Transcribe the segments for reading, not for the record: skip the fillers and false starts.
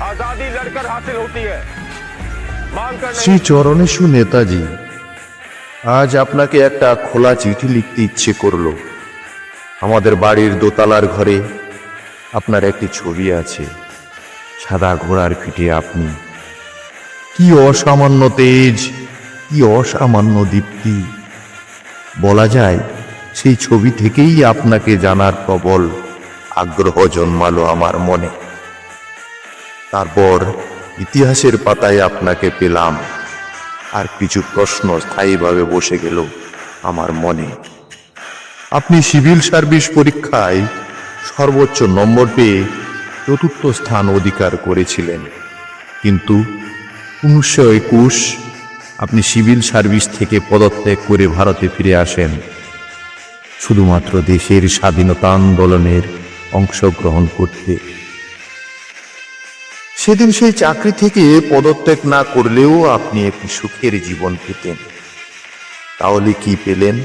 आजादी लड़कर हासिल होती है, मांगकर नहीं। শ্রী চরণেশু নেতাজি, আজ আপনাকে একটা খোলা চিঠি লিখতে ইচ্ছে করলো। আমাদের বাড়ির দোতলার ঘরে আপনার একটি ছবি আছে, সাদা ঘোড়ার পিঠে আপনি। কি অসামান্য তেজ, কি অসামান্য দীপ্তি! বলা যায় সেই ছবি থেকেই আপনাকে জানার প্রবল আগ্রহ জন্মালো আমার মনে। তারপর ইতিহাসের পাতায় আপনাকে পেলাম, আর কিছু প্রশ্ন স্থায়ীভাবে বসে গেল আমার মনে। আপনি সিভিল সার্ভিস পরীক্ষায় সর্বোচ্চ নম্বর পেয়ে ৪র্থ স্থান অধিকার করেছিলেন, কিন্তু ১৯২১ আপনি সিভিল সার্ভিস থেকে পদত্যাগ করে ভারতে ফিরে আসেন শুধুমাত্র দেশের স্বাধীনতা আন্দোলনের অংশগ্রহণ করতে। সেদিন সেই চাকরি থেকে পদত্যাগ না করলেও আপনি একটি সুখের জীবন পেতেন। তাহলে কি পেলেন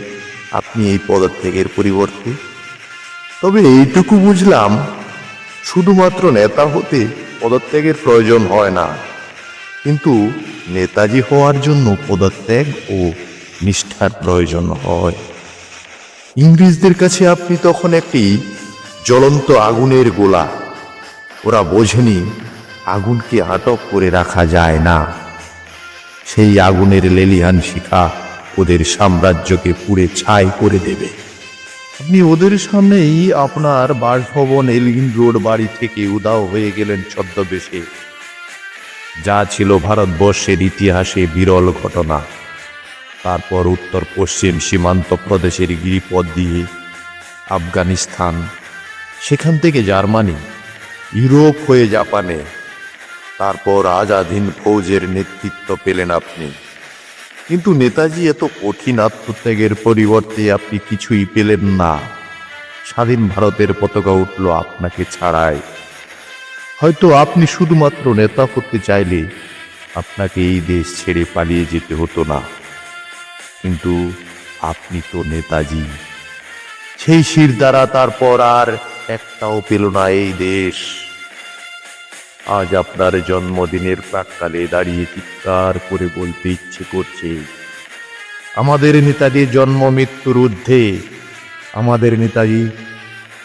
আপনি এই পদত্যাগের পরিবর্তে? তবে এইটুকু বুঝলাম, শুধুমাত্র নেতা হতে পদত্যাগের প্রয়োজন হয় না, কিন্তু নেতাজি হওয়ার জন্য পদত্যাগ ও নিষ্ঠার প্রয়োজন হয়। ইংরেজদের কাছে আপনি তখন একটি জ্বলন্ত আগুনের গোলা। ওরা বোঝেনি আগুনকে আটক করে রাখা যায় না। সেই আগুনের লেলিহান শিখা ওদের সাম্রাজ্যকে পুড়ে ছাই করে দেবে। আপনি ওদের সামনেই আপনার বাসভবন এলগিন রোড বাড়ি থেকে উধাও হয়ে গেলেন ছদ্মবেশে। যা ছিল ভারতবর্ষের ইতিহাসে বিরল ঘটনা। তারপর উত্তর পশ্চিম সীমান্ত প্রদেশের গিরিপথ দিয়ে আফগানিস্তান, সেখান থেকে জার্মানি, ইউরোপ হয়ে জাপানে। তারপর আজাদ হিন্দ ফৌজের নেতৃত্ব পেলেন আপনি। কিন্তু নেতাজি, এত কঠিন আত্মত্যাগের পরিবর্তে আপনি কিছুই পেলেন না। স্বাধীন ভারতের পতাকা উঠল আপনাকে ছাড়াই। হয়তো আপনি শুধুমাত্র নেতা হতে চাইলে আপনাকে এই দেশ ছেড়ে পালিয়ে যেতে হতো না, কিন্তু আপনি তো নেতাজি। সেই শির দ্বারা তারপর আর একটাও পেল না এই দেশ। আজ আপনার জন্মদিনের প্রাক্কালে দাঁড়িয়ে চিৎকার করে বলতে ইচ্ছে করছে, আমাদের নেতাজির জন্ম মৃত্যুর ঊর্ধ্বে, আমাদের নেতাজি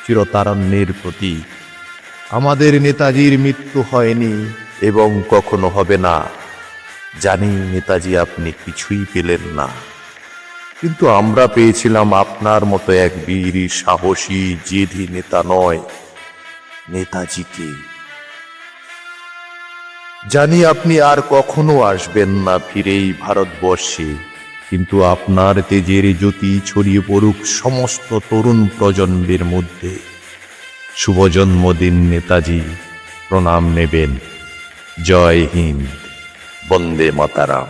চিরতারণ্যের প্রতীক। আমাদের নেতাজির মৃত্যু হয়নি এবং কখনো হবে না। জানি নেতাজি আপনি কিছুই পেলেন না, কিন্তু আমরা পেয়েছিলাম আপনার মতো এক বীর, সাহসী, জেদি নেতা নয়, নেতাজিকে। জানি আপনি আর কখনো আসবেন না ফিরেই ভারতবর্ষে, কিন্তু আপনার তেজের জ্যোতি ছড়িয়ে পড়ুক সমস্ত তরুণ প্রজন্মের মধ্যে। শুভ জন্মদিন নেতাজি, প্রণাম নেবেন। জয় হিন্দ, বন্দে মাতারাম।